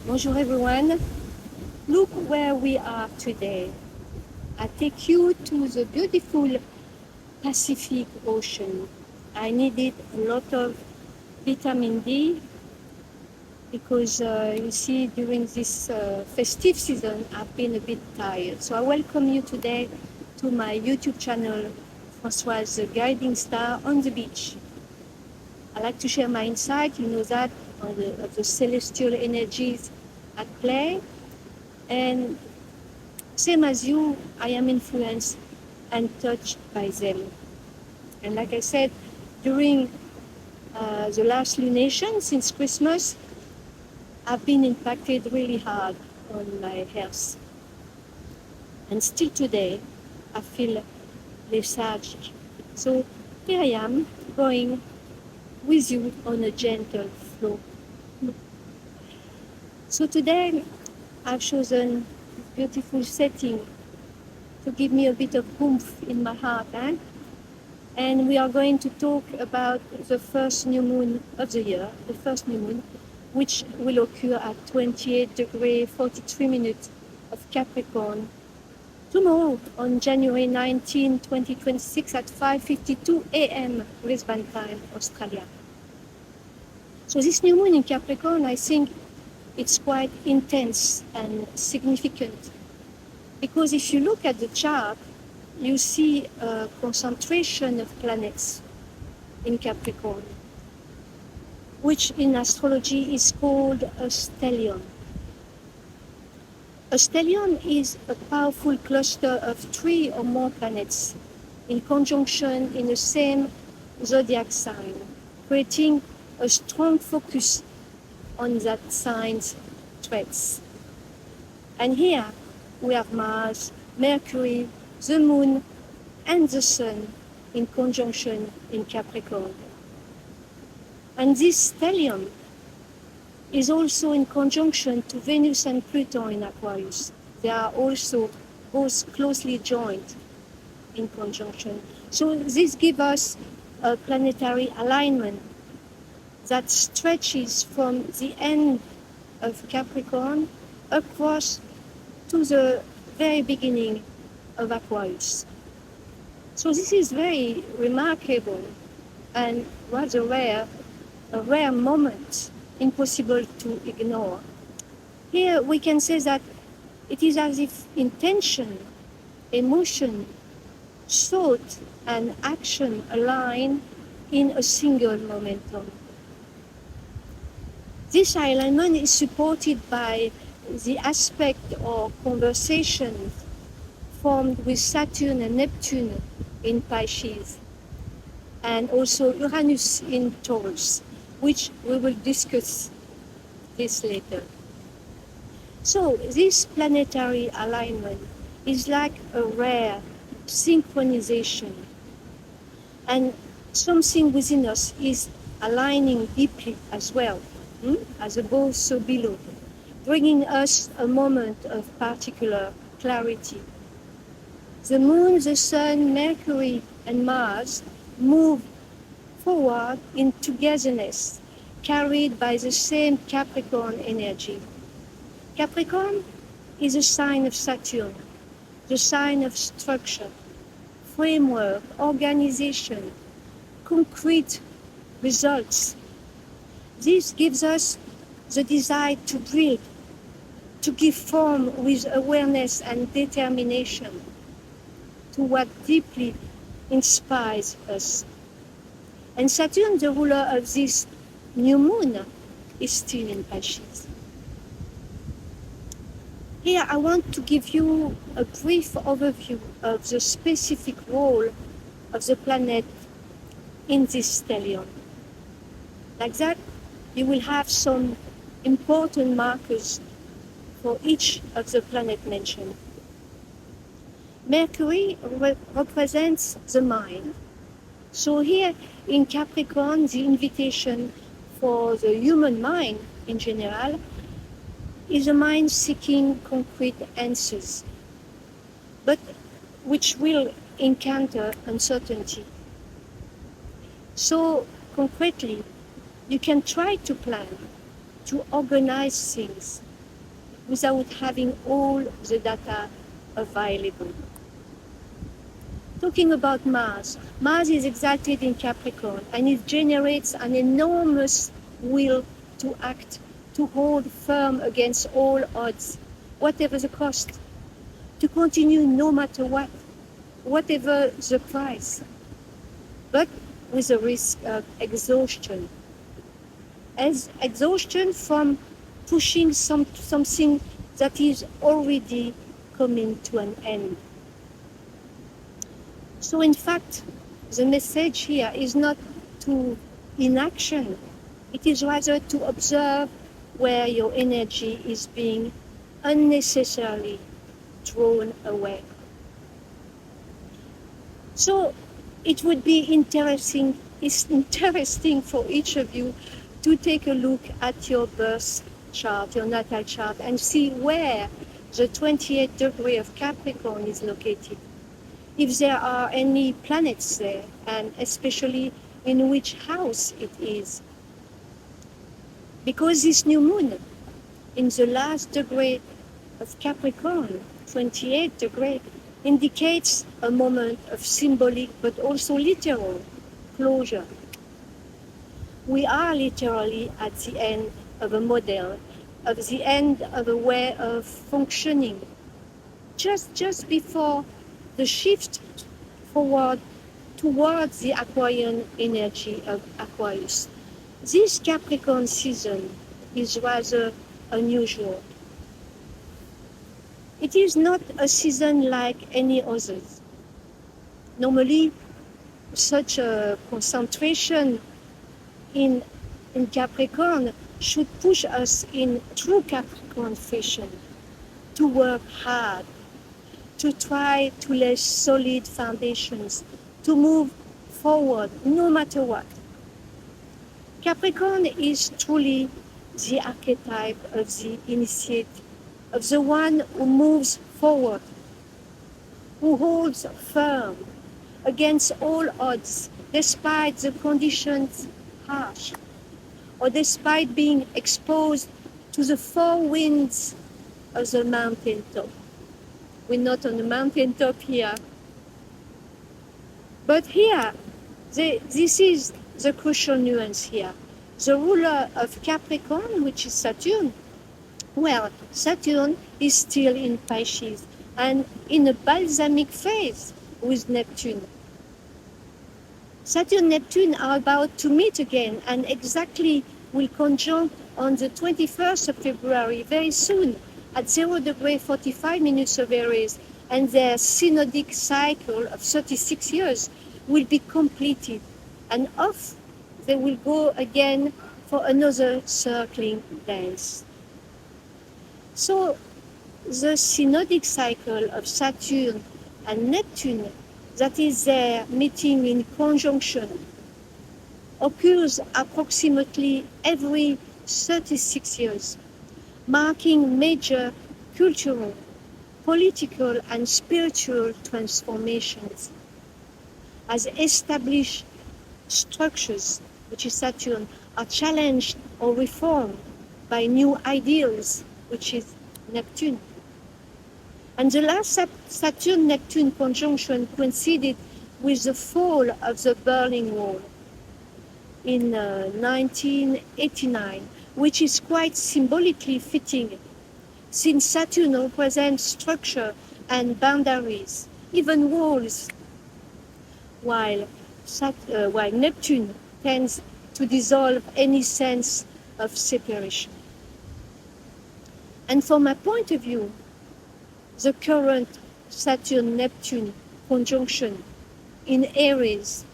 Bonjour everyone. Look where we are today. I take you to the beautiful Pacific Ocean. I needed a lot of vitamin D because you see during this festive season I've been a bit tired. So I welcome you today to my YouTube channel, Françoise the Guiding Star on the Beach. I like to share my insight, you know that, of the celestial energies at play. And same as you, I am influenced and touched by them. And like I said, during the last lunation since Christmas, I've been impacted really hard on my health. And still today, I feel lethargic. So here I am, going with you on a gentle flow. So today, I've chosen this beautiful setting to give me a bit of oomph in my heart. And we are going to talk about the first new moon of the year, the first new moon, which will occur at 28 degrees 43 minutes of Capricorn tomorrow on January 19, 2026 at 5:52 a.m. Brisbane time, Australia. So this new moon in Capricorn, I think it's quite intense and significant, because if you look at the chart, you see a concentration of planets in Capricorn, which in astrology is called a stellium. A stellium is a powerful cluster of 3 or more planets in conjunction in the same zodiac sign, creating a strong focus on that sign's traits. And here we have Mars, Mercury, the Moon, and the Sun in conjunction in Capricorn. And this stellium is also in conjunction to Venus and Pluto in Aquarius. They are also both closely joined in conjunction. So this gives us a planetary alignment that stretches from the end of Capricorn across to the very beginning of Aquarius. So this is very remarkable and rather rare, a rare moment, impossible to ignore. Here we can say that it is as if intention, emotion, thought, and action align in a single momentum. This alignment is supported by the aspect or conversation formed with Saturn and Neptune in Pisces, and also Uranus in Taurus, which we will discuss this later. So this planetary alignment is like a rare synchronization, and something within us is aligning deeply as well, as above so below, bringing us a moment of particular clarity. The Moon, the Sun, Mercury, and Mars move forward in togetherness, carried by the same Capricorn energy. Capricorn is a sign of Saturn, the sign of structure, framework, organization, concrete results. This gives us the desire to build, to give form with awareness and determination to what deeply inspires us. And Saturn, the ruler of this new moon, is still in Pisces. Here I want to give you a brief overview of the specific role of the planet in this stellium. Like that, you will have some important markers for each of the planets mentioned. Mercury represents the mind. So here in Capricorn, the invitation for the human mind in general is a mind seeking concrete answers, but which will encounter uncertainty. So concretely, you can try to plan, to organize things, without having all the data available. Talking about Mars, Mars is exalted in Capricorn, and it generates an enormous will to act, to hold firm against all odds, whatever the cost, to continue no matter what, whatever the price, but with a risk of exhaustion. As exhaustion from pushing something that is already coming to an end. So in fact, the message here is not to inaction. It is rather to observe where your energy is being unnecessarily drawn away. So it would be interesting for each of you to take a look at your birth chart, your natal chart, and see where the 28th degree of Capricorn is located. If there are any planets there, and especially in which house it is. Because this new moon in the last degree of Capricorn, 28th degree, indicates a moment of symbolic but also literal closure. We are literally at the end of a model, of the end of a way of functioning, just before the shift forward towards the Aquarian energy of Aquarius. This Capricorn season is rather unusual. It is not a season like any others. Normally, such a concentration in Capricorn should push us in true Capricorn fashion to work hard, to try to lay solid foundations, to move forward no matter what. Capricorn is truly the archetype of the initiate, of the one who moves forward, who holds firm against all odds, despite the conditions harsh, or despite being exposed to the four winds of the mountaintop. We're not on the mountaintop here. But here, this is the crucial nuance here. The ruler of Capricorn, which is Saturn, well, Saturn is still in Pisces and in a balsamic phase with Neptune. Saturn and Neptune are about to meet again and exactly will conjunct on the 21st of February, very soon, at 0 degree 45 minutes of Aries, and their synodic cycle of 36 years will be completed, and off they will go again for another circling dance. So the synodic cycle of Saturn and Neptune, that is their meeting in conjunction, occurs approximately every 36 years, marking major cultural, political, and spiritual transformations. As established structures, which is Saturn, are challenged or reformed by new ideals, which is Neptune. And the last Saturn-Neptune conjunction coincided with the fall of the Berlin Wall in 1989, which is quite symbolically fitting, since Saturn represents structure and boundaries, even walls, while Neptune tends to dissolve any sense of separation. And from my point of view, the current Saturn-Neptune conjunction in Aries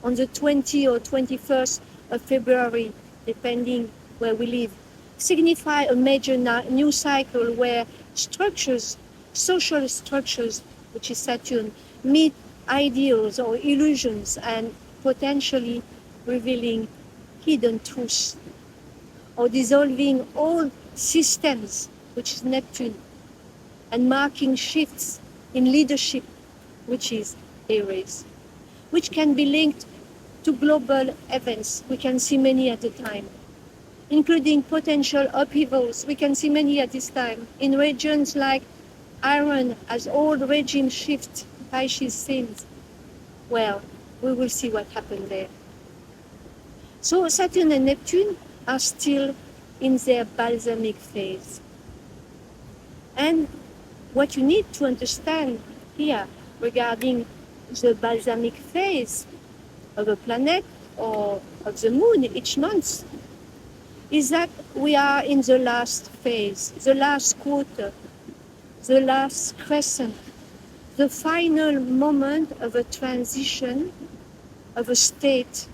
on the 20th or 21st of February, depending where we live, signify a major new cycle where structures, social structures, which is Saturn, meet ideals or illusions and potentially revealing hidden truths, or dissolving all systems, which is Neptune, and marking shifts in leadership, which is Aries, which can be linked to global events. We can see many at a time. including potential upheavals. We can see many at this time in regions like Iran as old regime shift Pisces scenes. Well, we will see what happened there. So Saturn and Neptune are still in their balsamic phase. And what you need to understand here regarding the balsamic phase of a planet or of the moon each month is that we are in the last phase, the last quarter, the last crescent, the final moment of a transition of a state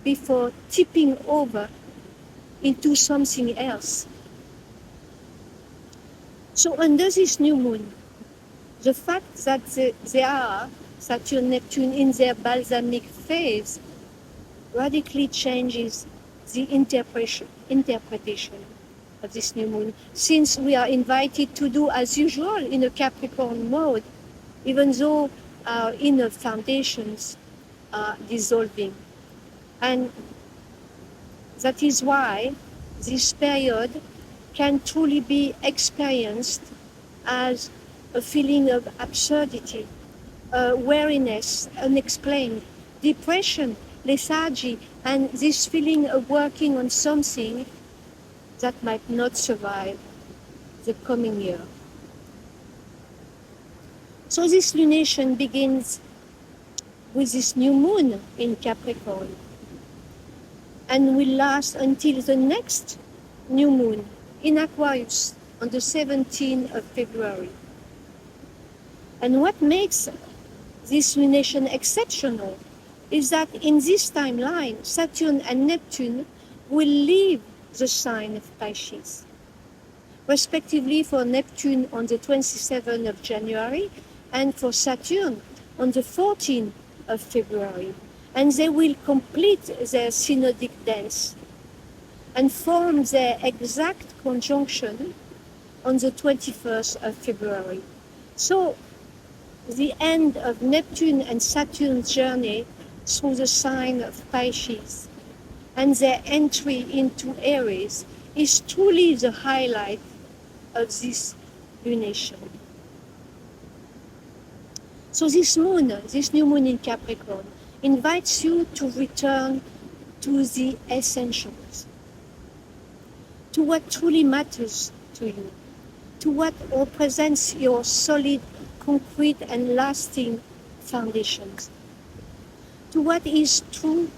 before tipping over into something else. So under this new moon, the fact that they are, Saturn, Neptune, in their balsamic phase radically changes the interpretation of this new moon, since we are invited to do as usual in a Capricorn mode, even though our inner foundations are dissolving. And that is why this period can truly be experienced as a feeling of absurdity, weariness, unexplained, depression, lethargy, and this feeling of working on something that might not survive the coming year. So this lunation begins with this new moon in Capricorn and will last until the next new moon in Aquarius on the 17th of February. And what makes this lunation exceptional is that in this timeline, Saturn and Neptune will leave the sign of Pisces, respectively for Neptune on the 27th of January and for Saturn on the 14th of February. And they will complete their synodic dance and form their exact conjunction on the 21st of February. So the end of Neptune and Saturn's journey through the sign of Pisces and their entry into Aries is truly the highlight of this lunation. So this new moon in Capricorn, invites you to return to the essentials, to what truly matters to you, to what represents your solid, concrete, and lasting foundations, to what is true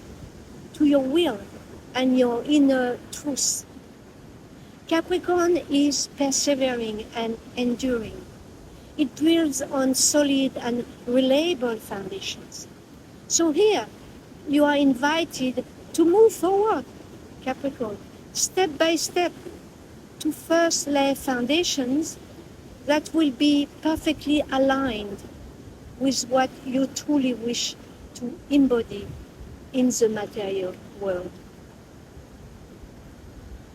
to your will and your inner truth. Capricorn is persevering and enduring. It builds on solid and reliable foundations. So here, you are invited to move forward, Capricorn, step by step, to first lay foundations that will be perfectly aligned with what you truly wish to embody in the material world.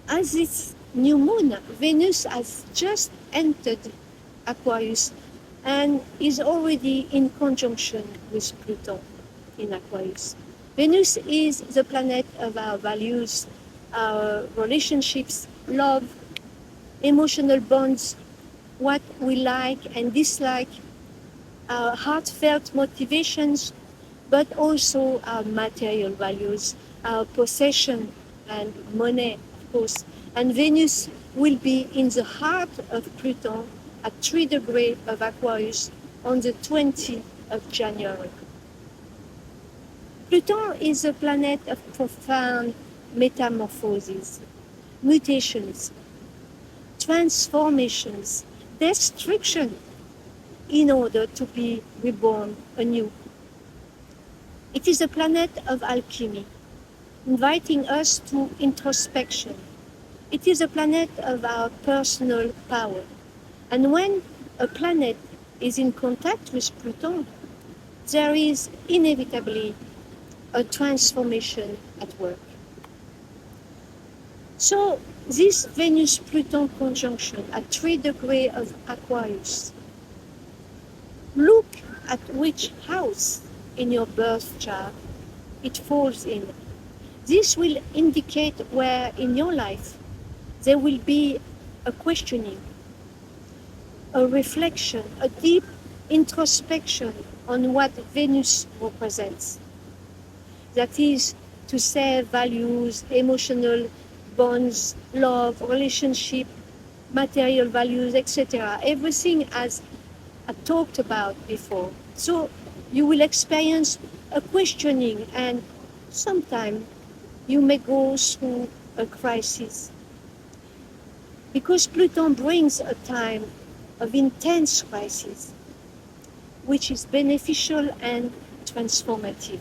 As this new moon, Venus has just entered Aquarius and is already in conjunction with Pluto in Aquarius. Venus is the planet of our values, our relationships, love, emotional bonds, what we like and dislike, our heartfelt motivations, but also our material values, our possession and money, of course. And Venus will be in the heart of Pluto at 3 degrees of Aquarius on the 20th of January. Pluto is a planet of profound metamorphoses, mutations, transformations, destruction in order to be reborn anew. It is a planet of alchemy, inviting us to introspection. It is a planet of our personal power. And when a planet is in contact with Pluto, there is inevitably a transformation at work. So this Venus-Pluto conjunction at 3 degrees of Aquarius, look at which house in your birth chart it falls in. This will indicate where in your life there will be a questioning, a reflection, a deep introspection on what Venus represents. That is to say, values, emotional bonds, love, relationship, material values, etc. Everything as I talked about before. So you will experience a questioning, and sometimes you may go through a crisis. Because Pluto brings a time of intense crisis, which is beneficial and transformative.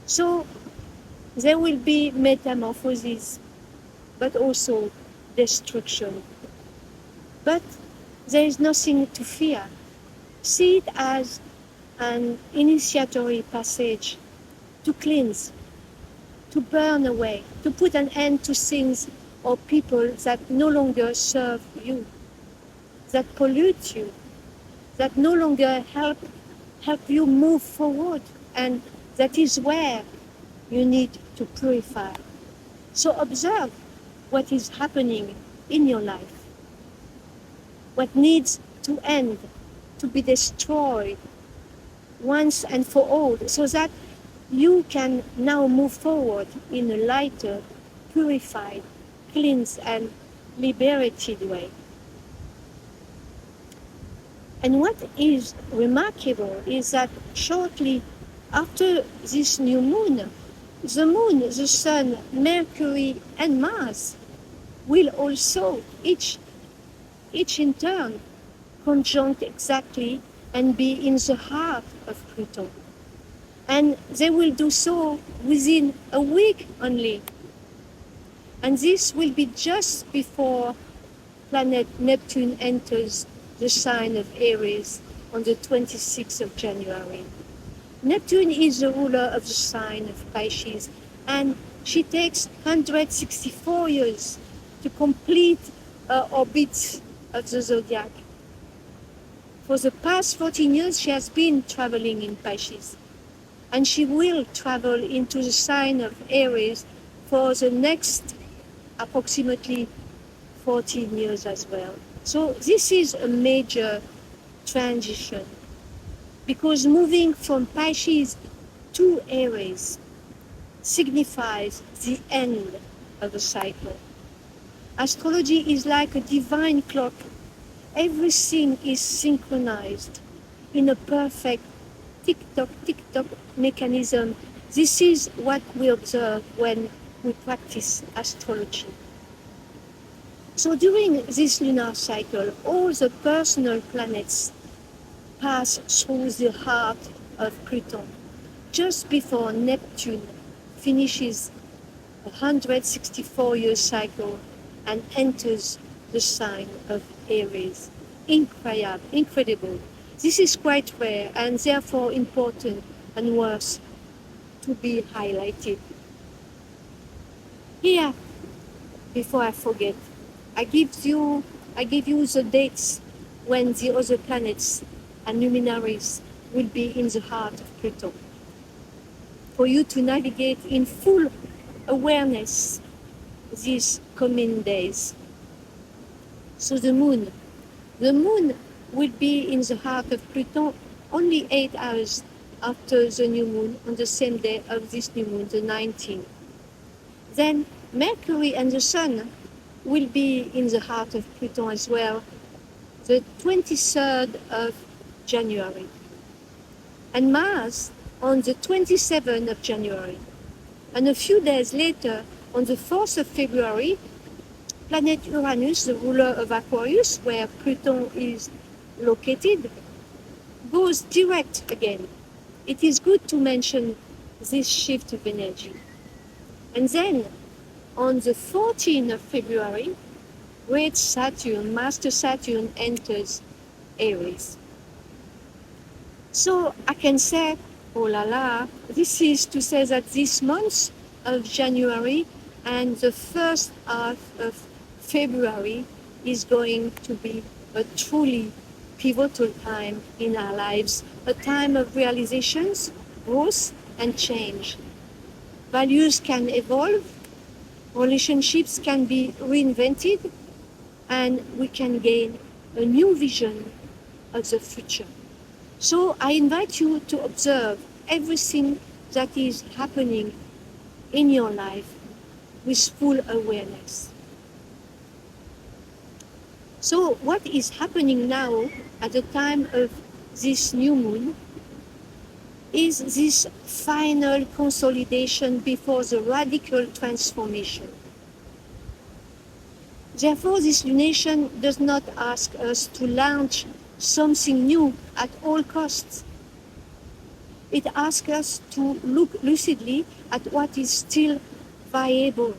So there will be metamorphosis, but also destruction. But there is nothing to fear. See it as an initiatory passage to cleanse, to burn away, to put an end to things or people that no longer serve you, that pollute you, that no longer help you move forward, and that is where you need to purify. So observe what is happening in your life, what needs to end, to be destroyed once and for all, so that you can now move forward in a lighter, purified, cleansed, and liberated way. And what is remarkable is that shortly after this new moon, the Sun, Mercury, and Mars will also, each in turn, conjunct exactly and be in the heart of Pluto. And they will do so within a week only. And this will be just before planet Neptune enters the sign of Aries on the 26th of January. Neptune is the ruler of the sign of Pisces, and she takes 164 years to complete her orbit of the zodiac. For the past 14 years, she has been traveling in Pisces, and she will travel into the sign of Aries for the next approximately 14 years as well. So this is a major transition, because moving from Pisces to Aries signifies the end of a cycle. Astrology is like a divine clock. Everything is synchronized in a perfect tick-tock, tick-tock mechanism. This is what we observe when we practice astrology. So during this lunar cycle, all the personal planets pass through the heart of Pluto, just before Neptune finishes a 164-year cycle and enters the sign of Aries. Incredible. This is quite rare and therefore important and worth to be highlighted. Here, before I forget, I give you the dates when the other planets and luminaries will be in the heart of Pluto, for you to navigate in full awareness these coming days. So the moon will be in the heart of Pluto only 8 hours after the new moon on the same day of this new moon, the 19th. Then Mercury and the Sun will be in the heart of Pluto as well, the 23rd of January. And Mars on the 27th of January. And a few days later, on the 4th of February, planet Uranus, the ruler of Aquarius, where Pluto is located, goes direct again. It is good to mention this shift of energy. And then, on the 14th of February, great Saturn, Master Saturn, enters Aries. So I can say, oh la la, this is to say that this month of January and the first half of February is going to be a truly pivotal time in our lives, a time of realizations, growth, and change. values can evolve, relationships can be reinvented, and we can gain a new vision of the future. So I invite you to observe everything that is happening in your life with full awareness. So what is happening now at the time of this new moon is this final consolidation before the radical transformation. Therefore, this lunation does not ask us to launch something new at all costs. It asks us to look lucidly at what is still viable.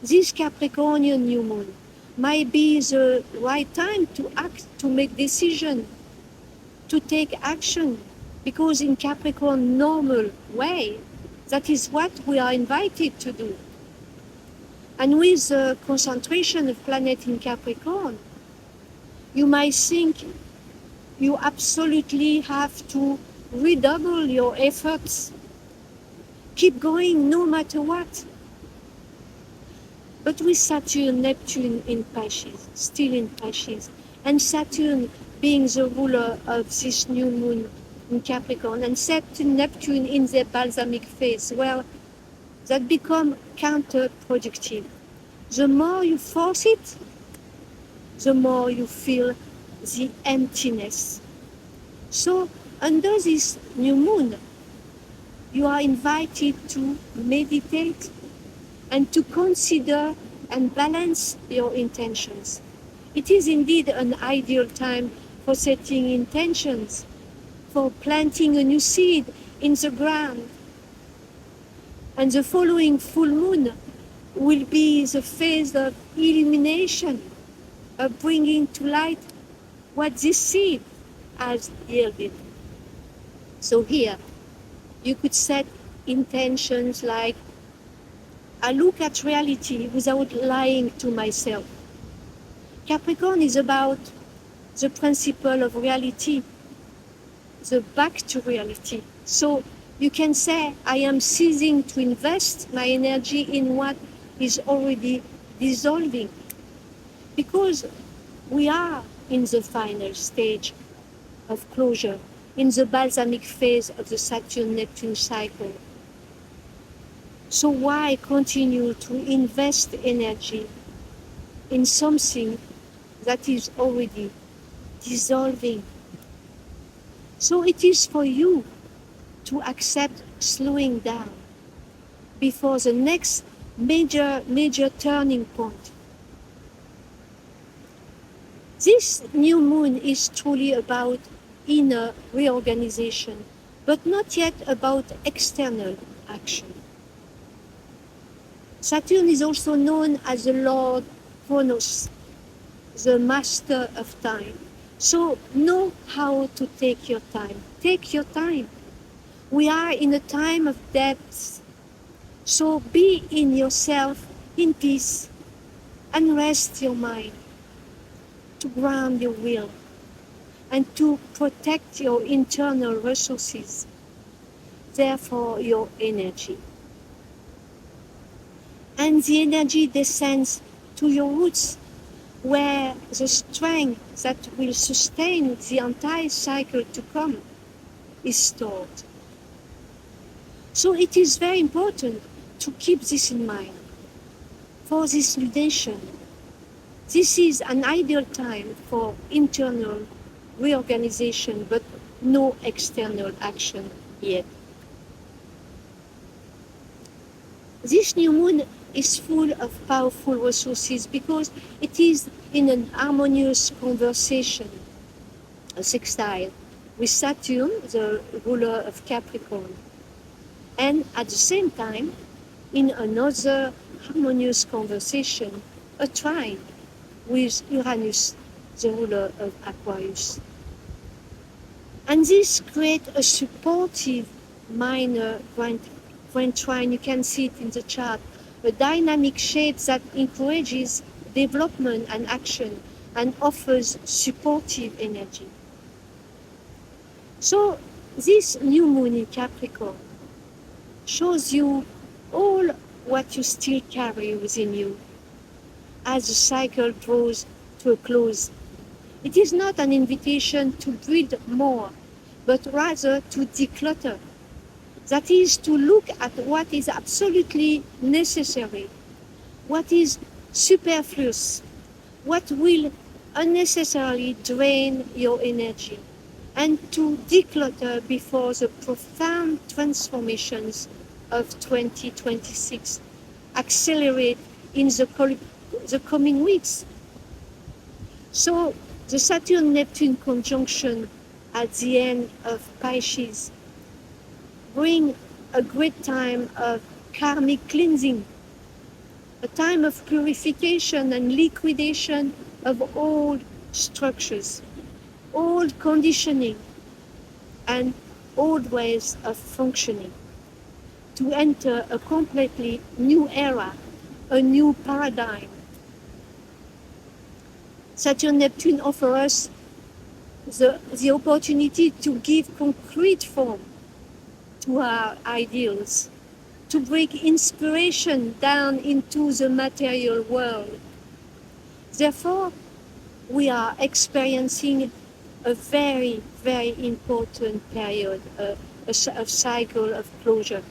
This Capricornian new moon might be the right time to act, to make decisions, to take action, because in Capricorn normal way, that is what we are invited to do. And with the concentration of planet in Capricorn, you might think you absolutely have to redouble your efforts. Keep going no matter what. But with Saturn, Neptune in Pisces, still in Pisces, and Saturn being the ruler of this new moon in Capricorn, and Saturn, Neptune in their balsamic phase, well, that become counterproductive. The more you force it, the more you feel the emptiness. So under this new moon, you are invited to meditate and to consider and balance your intentions. It is indeed an ideal time for setting intentions, for planting a new seed in the ground. And the following full moon will be the phase of illumination, of bringing to light what this seed has yielded. So here, you could set intentions like, I look at reality without lying to myself. Capricorn is about the principle of reality, the back to reality. So you can say, I am ceasing to invest my energy in what is already dissolving. Because we are in the final stage of closure, in the balsamic phase of the Saturn-Neptune cycle. So why continue to invest energy in something that is already dissolving? So it is for you to accept slowing down before the next major turning point. This new moon is truly about inner reorganization, but not yet about external action. Saturn is also known as the Lord Chronos, the master of time. So know how to take your time. Take your time. We are in a time of depth. So be in yourself in peace and rest your mind, to ground your will and to protect your internal resources, therefore your energy. And the energy descends to your roots, where the strength that will sustain the entire cycle to come is stored. So it is very important to keep this in mind for this lunation. This is an ideal time for internal reorganization, but no external action yet. This new moon is full of powerful resources because it is in an harmonious conversation, a sextile, with Saturn, the ruler of Capricorn, and at the same time, in another harmonious conversation, a trine with Uranus, the ruler of Aquarius. And this creates a supportive minor grand trine. You can see it in the chart, a dynamic shape that encourages development and action and offers supportive energy. So this new moon in Capricorn shows you all what you still carry within you as the cycle draws to a close. It is not an invitation to build more, but rather to declutter. That is, to look at what is absolutely necessary, what is superfluous, what will unnecessarily drain your energy, and to declutter before the profound transformations of 2026 accelerate in the coming weeks. So the Saturn-Neptune conjunction at the end of Pisces bring a great time of karmic cleansing, a time of purification and liquidation of old structures, old conditioning, and old ways of functioning, to enter a completely new era, a new paradigm. Saturn-Neptune offers us the opportunity to give concrete form to our ideals, to bring inspiration down into the material world. Therefore, we are experiencing a very, very important period, a cycle of closure,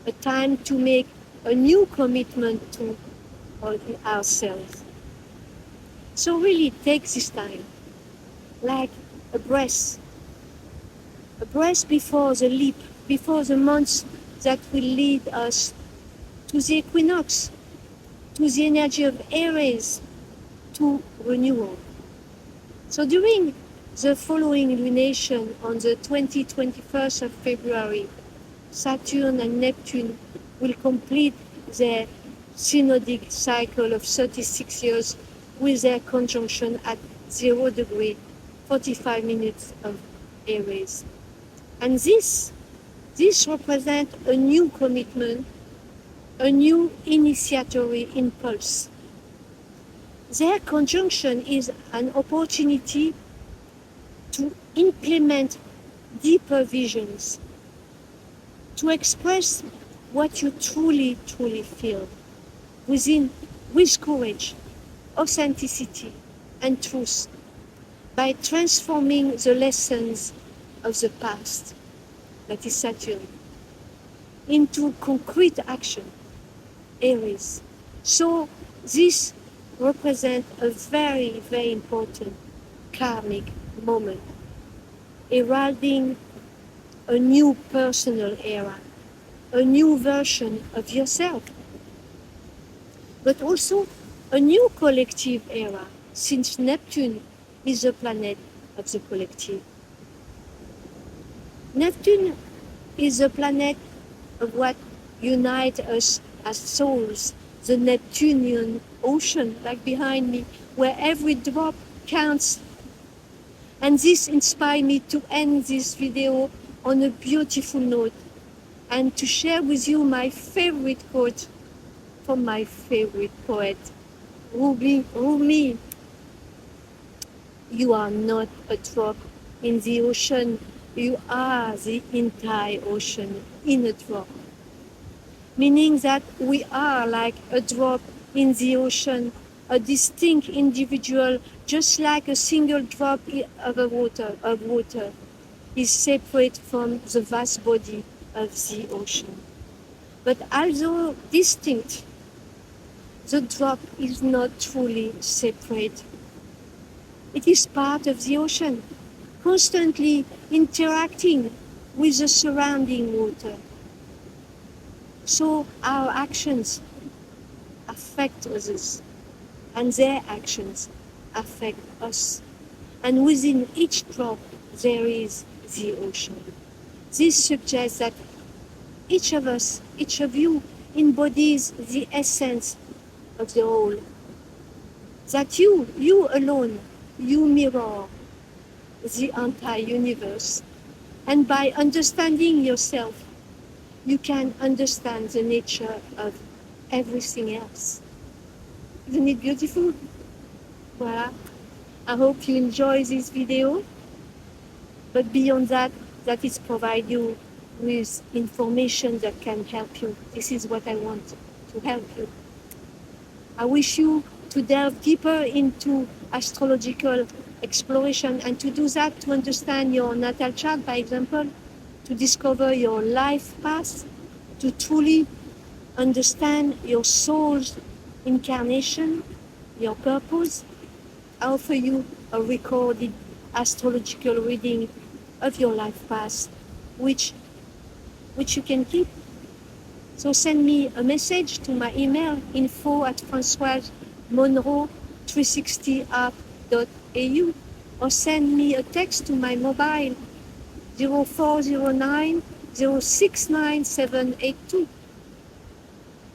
a time to make a new commitment to ourselves. So really take this time, like a breath before the leap, before the months that will lead us to the equinox, to the energy of Aries, to renewal. So during the following lunation on the 21st of February, Saturn and Neptune will complete their synodic cycle of 36 years with their conjunction at 0 degree, 45 minutes of Aries. And this represents a new commitment, a new initiatory impulse. Their conjunction is an opportunity to implement deeper visions, to express what you truly, truly feel with courage, authenticity, and truth, by transforming the lessons of the past, that is Saturn, into concrete action, Aries. So this represents a very, very important karmic moment, heralding a new personal era, a new version of yourself, but also a new collective era, since Neptune is the planet of the collective. Neptune is the planet of what unites us as souls, the Neptunian ocean, like behind me, where every drop counts. And this inspired me to end this video on a beautiful note and to share with you my favorite quote from my favorite poet, Rumi. You are not a drop in the ocean, you are the entire ocean in a drop. Meaning that we are like a drop in the ocean, a distinct individual, just like a single drop of water is separate from the vast body of the ocean. But although distinct, the drop is not truly separate. It is part of the ocean, constantly interacting with the surrounding water. So our actions affect others, and their actions affect us. And within each drop, there is the ocean. This suggests that each of us, each of you, embodies the essence of the whole. That you alone, you mirror the entire universe. And by understanding yourself, you can understand the nature of everything else. Isn't it beautiful? Voilà. I hope you enjoy this video. But beyond that, that is provide you with information that can help you. This is what I want to help you. I wish you to delve deeper into astrological exploration, and to do that, to understand your natal chart, by example, to discover your life path, to truly understand your soul's incarnation, your purpose. I offer you a recorded astrological reading of your life path, which you can keep. So send me a message to my email, info@francoisemonroe360app.au, or send me a text to my mobile 0409 069 782.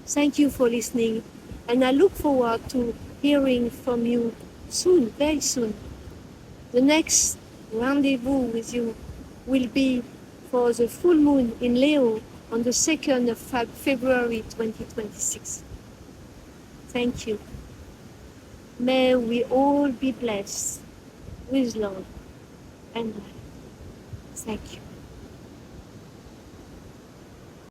Thank you for listening, and I look forward to hearing from you soon, very soon. The next rendezvous with you will be for the full moon in Leo on the 2nd of February 2026. Thank you. May we all be blessed with love and light. Thank you.